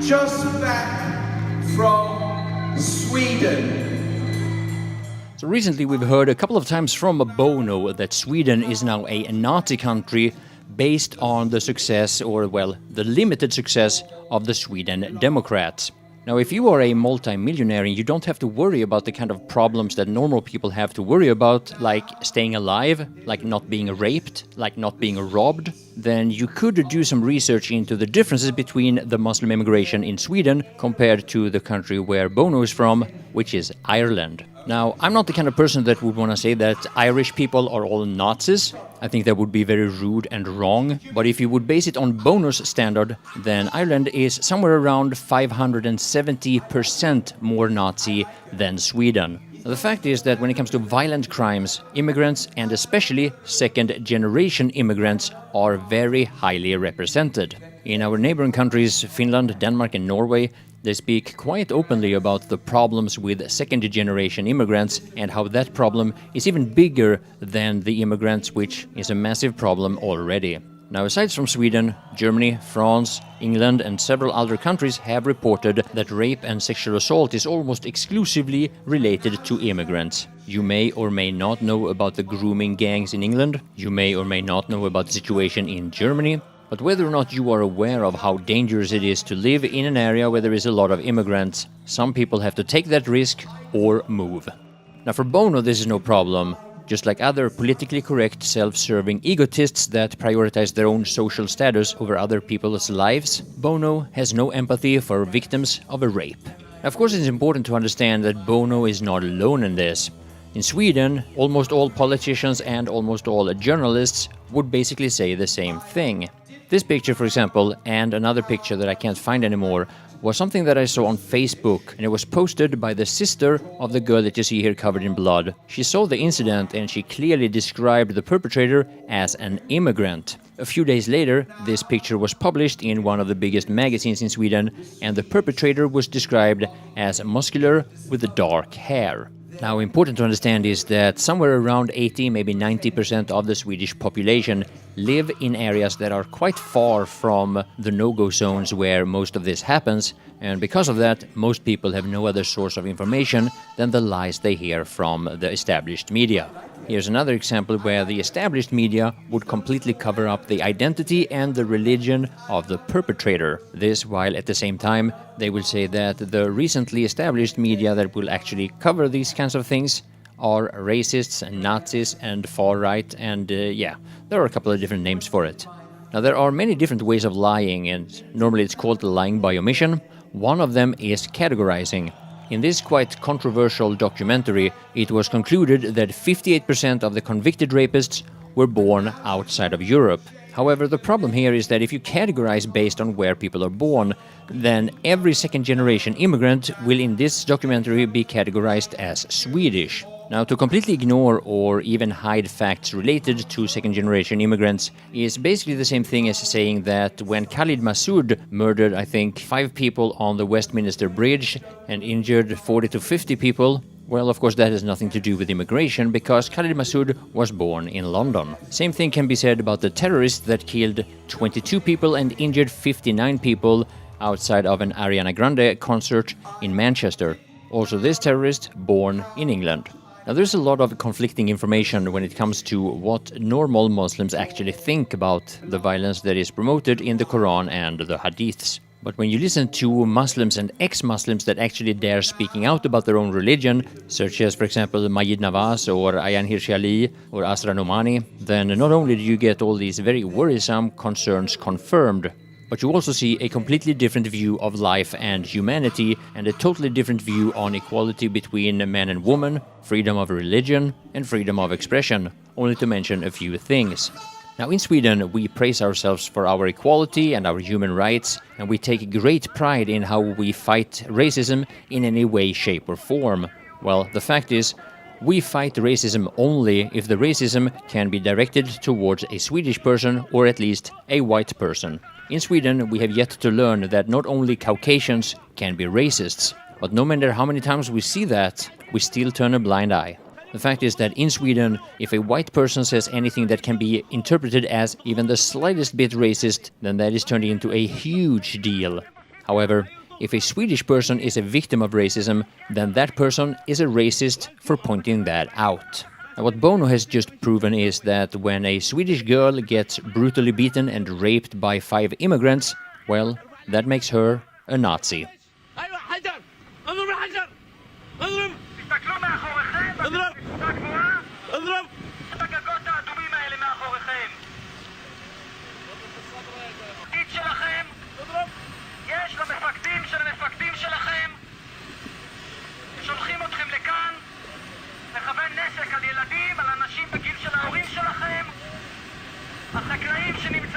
just back from Sweden. So recently we've heard a couple of times from Bono that Sweden is now a Nazi country based on the success, or well, the limited success of the Sweden Democrats. Now, if you are a multi-millionaire and you don't have to worry about the kind of problems that normal people have to worry about, like staying alive, like not being raped, like not being robbed, then you could do some research into the differences between the Muslim immigration in Sweden compared to the country where Bono is from, which is Ireland. Now, I'm not the kind of person that would want to say that Irish people are all Nazis. I think that would be very rude and wrong. But if you would base it on Bono's standard, then Ireland is somewhere around 570% more Nazi than Sweden. Now, the fact is that when it comes to violent crimes, immigrants, and especially second-generation immigrants, are very highly represented. In our neighboring countries, Finland, Denmark, and Norway, they speak quite openly about the problems with second-generation immigrants and how that problem is even bigger than the immigrants, which is a massive problem already. Now, aside from Sweden, Germany, France, England, and several other countries have reported that rape and sexual assault is almost exclusively related to immigrants. You may or may not know about the grooming gangs in England. You may or may not know about the situation in Germany. But whether or not you are aware of how dangerous it is to live in an area where there is a lot of immigrants, some people have to take that risk or move. Now, for Bono, this is no problem. Just like other politically correct, self-serving egotists that prioritize their own social status over other people's lives, Bono has no empathy for victims of a rape. Now, of course, it's important to understand that Bono is not alone in this. In Sweden, almost all politicians and almost all journalists would basically say the same thing. This picture, for example, and another picture that I can't find anymore, was something that I saw on Facebook, and it was posted by the sister of the girl that you see here covered in blood. She saw the incident and she clearly described the perpetrator as an immigrant. A few days later, this picture was published in one of the biggest magazines in Sweden, and the perpetrator was described as muscular with dark hair. Now, important to understand is that somewhere around 80, maybe 90% of the Swedish population live in areas that are quite far from the no-go zones where most of this happens, and because of that, most people have no other source of information than the lies they hear from the established media. Here's another example where the established media would completely cover up the identity and the religion of the perpetrator. This while at the same time they will say that the recently established media that will actually cover these kinds of things are racists and Nazis and far-right, and yeah, there are a couple of different names for it. Now, there are many different ways of lying, and normally it's called lying by omission. One of them is categorizing. In this quite controversial documentary, it was concluded that 58% of the convicted rapists were born outside of Europe. However, the problem here is that if you categorize based on where people are born, then every second-generation immigrant will in this documentary be categorized as Swedish. Now, to completely ignore or even hide facts related to second-generation immigrants is basically the same thing as saying that when Khalid Massoud murdered, I think, 5 people on the Westminster Bridge and injured 40 to 50 people, well, of course, that has nothing to do with immigration because Khalid Massoud was born in London. Same thing can be said about the terrorists that killed 22 people and injured 59 people outside of an Ariana Grande concert in Manchester. Also, this terrorist born in England. Now, there's a lot of conflicting information when it comes to what normal Muslims actually think about the violence that is promoted in the Quran and the Hadiths. But when you listen to Muslims and ex-Muslims that actually dare speaking out about their own religion, such as, for example, Majid Nawaz or Ayaan Hirsi Ali or Asra Nomani, then not only do you get all these very worrisome concerns confirmed, but you also see a completely different view of life and humanity and a totally different view on equality between man and woman, freedom of religion, and freedom of expression, only to mention a few things. Now, in Sweden, we praise ourselves for our equality and our human rights, and we take great pride in how we fight racism in any way, shape, or form. Well, the fact is, we fight racism only if the racism can be directed towards a Swedish person or at least a white person. In Sweden, we have yet to learn that not only Caucasians can be racists, but no matter how many times we see that, we still turn a blind eye. The fact is that in Sweden, if a white person says anything that can be interpreted as even the slightest bit racist, then that is turned into a huge deal. However, if a Swedish person is a victim of racism, then that person is a racist for pointing that out. And what Bono has just proven is that when a Swedish girl gets brutally beaten and raped by 5 immigrants, well, that makes her a Nazi. יש למפקדים של המפקדים שלכם, שולחים אתכם לכאן, מכוון נשק על ילדים, על אנשים בגיל של ההורים שלכם, החקלאים שנמצאים